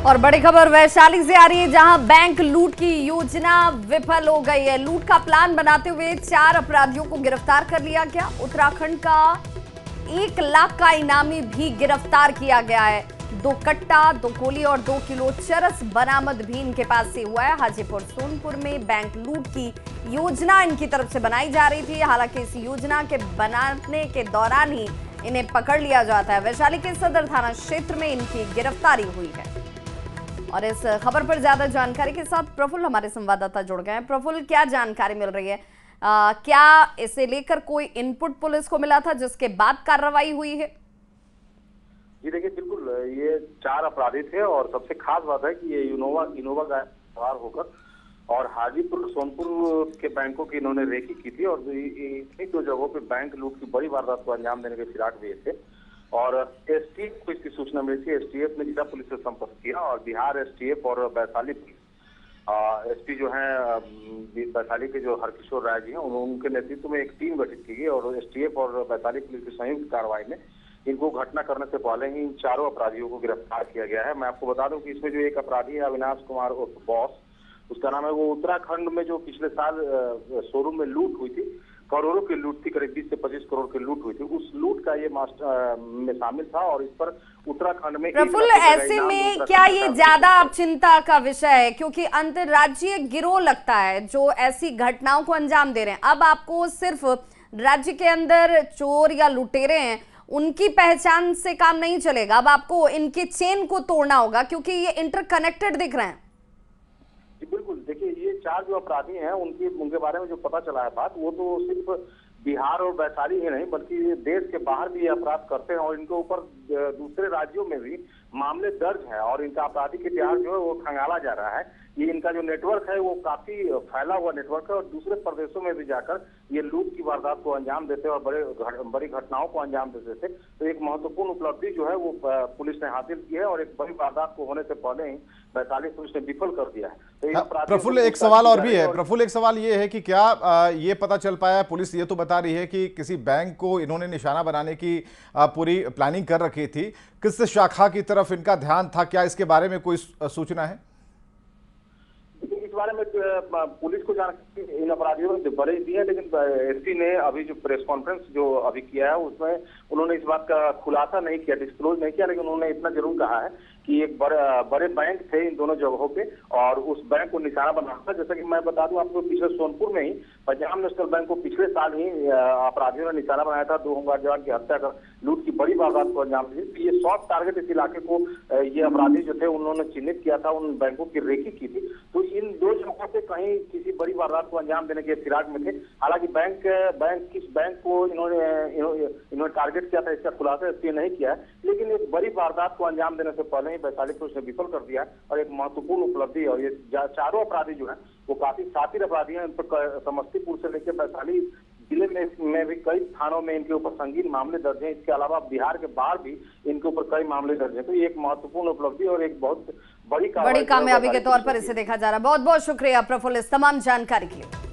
और बड़ी खबर वैशाली से आ रही है, जहां बैंक लूट की योजना विफल हो गई है। लूट का प्लान बनाते हुए 4 अपराधियों को गिरफ्तार कर लिया गया। उत्तराखंड का 1 लाख का इनामी भी गिरफ्तार किया गया है। 2 कट्टा, 2 गोली और 2 किलो चरस बरामद भी इनके पास से हुआ है। हाजीपुर सोनपुर में बैंक लूट की योजना इनकी तरफ से बनाई जा रही थी। हालांकि इस योजना के बनाने के दौरान ही इन्हें पकड़ लिया जाता है। वैशाली के सदर थाना क्षेत्र में इनकी गिरफ्तारी हुई है। और इस खबर पर ज्यादा जानकारी के साथ प्रफुल्ल हमारे संवाददाता जुड़ गए हैं। प्रफुल्ल, क्या जानकारी मिल रही है? क्या इसे लेकर कोई इनपुट पुलिस को मिला था जिसके बाद कार्रवाई हुई है? जी देखिए, बिल्कुल ये 4 अपराधी थे और सबसे खास बात है कि ये इनोवा का सवार होकर और हाजीपुर सोनपुर के बैंकों की इन्होंने रेकी की थी और इन्हीं 2 जगहों पे बैंक लूट की बड़ी वारदात को अंजाम देने के फिराक में थे। और एसटीएफ को इसकी सूचना मिली थी। एसटीएफ ने जिला पुलिस से संपर्क किया और बिहार एसटीएफ और वैशाली पुलिस एसपी जो है वैशाली के जो हरकिशोर राय जी हैं, उनके नेतृत्व में एक टीम गठित की गई और एसटीएफ और वैशाली पुलिस की संयुक्त कार्रवाई में इनको घटना करने से पहले ही इन 4 अपराधियों को गिरफ्तार किया गया है। मैं आपको बता दूं कि इसमें जो एक अपराधी है अविनाश कुमार उर्फ बॉस, उसका नाम है, वो उत्तराखंड में जो पिछले साल शोरूम में लूट हुई थी, करोड़ों की लूट थी, करीब 20 से 25 करोड़ की लूट हुई थी, उस लूट का ये में शामिल था और इस पर उत्तराखंड में प्रफुल्ल, ऐसे में क्या ये ज्यादा अब चिंता का विषय है, क्योंकि अंतर्राज्यीय गिरोह लगता है जो ऐसी घटनाओं को अंजाम दे रहे हैं। अब आपको सिर्फ राज्य के अंदर चोर या लुटेरे हैं उनकी पहचान से काम नहीं चलेगा, अब आपको इनके चेन को तोड़ना होगा क्योंकि ये इंटरकनेक्टेड दिख रहे हैं। बिल्कुल, देखिए ये 4 जो अपराधी हैं उनके बारे में जो पता चला है बात, वो तो सिर्फ बिहार और वैशाली ही नहीं बल्कि देश के बाहर भी ये अपराध करते हैं और इनके ऊपर दूसरे राज्यों में भी मामले दर्ज हैं और इनका आपराधिक इतिहास जो है वो खंगाला जा रहा है। ये इनका जो नेटवर्क है वो काफी फैला हुआ नेटवर्क है और दूसरे प्रदेशों में भी जाकर ये लूट की वारदात को अंजाम देते और बड़ी घटनाओं को अंजाम देते थे। तो एक महत्वपूर्ण उपलब्धि जो है वो पुलिस ने हासिल की है और एक बड़ी वारदात को होने से पहले ही वैशाली पुलिस ने विफल कर दिया है। तो प्रफुल्ल, एक सवाल और भी है। प्रफुल्ल, एक सवाल ये है कि क्या ये पता चल पाया, पुलिस ये तो बता रही है कि किसी बैंक को इन्होंने निशाना बनाने की पूरी प्लानिंग कर रखी थी, किस शाखा की तरफ इनका ध्यान था, क्या इसके बारे में कोई सूचना है? इस बारे में पुलिस को जानकारी इन अपराधियों ने बड़े दी है, लेकिन एसपी ने अभी जो प्रेस कॉन्फ्रेंस जो अभी किया है उसमें उन्होंने इस बात का खुलासा नहीं किया, डिस्क्लोज नहीं किया, लेकिन उन्होंने इतना जरूर कहा है कि एक बड़े बैंक थे इन दोनों जगहों पे और उस बैंक को निशाना बनाना था। जैसा कि मैं बता दूं आपको, पिछले सोनपुर में ही पंजाब नेशनल बैंक को पिछले साल ही अपराधियों ने निशाना बनाया था। 2 होमगार्ड जवान की हत्या कर लूट की बड़ी वारदात को अंजाम दी। तो ये सॉफ्ट टारगेट इस इलाके को ये अपराधी जो थे उन्होंने चिन्हित किया था, उन बैंकों की रेकी की थी। तो इन 2 जगहों पे कहीं किसी बड़ी वारदात को अंजाम देने के फिराक में थे। हालांकि किस बैंक को इन्होंने टारगेट किया था इसका खुलासा एसपी ने नहीं किया है, लेकिन एक बड़ी वारदात को अंजाम देने से पहले वैशाली पुलिस ने विफल कर दिया और एक महत्वपूर्ण उपलब्धि। और ये 4 अपराधी जो हैं वो काफी शातिर अपराधी हैं। इन पर समस्तीपुर से लेकर वैशाली जिले में भी कई थानों में इनके ऊपर संगीन मामले दर्ज हैं। इसके अलावा बिहार के बाहर भी इनके ऊपर कई मामले दर्ज हैं। तो ये एक महत्वपूर्ण उपलब्धि और एक बहुत बड़ी कामयाबी के तौर पर इसे देखा जा रहा है। बहुत बहुत शुक्रिया प्रफुल्ल इस तमाम जानकारी के लिए।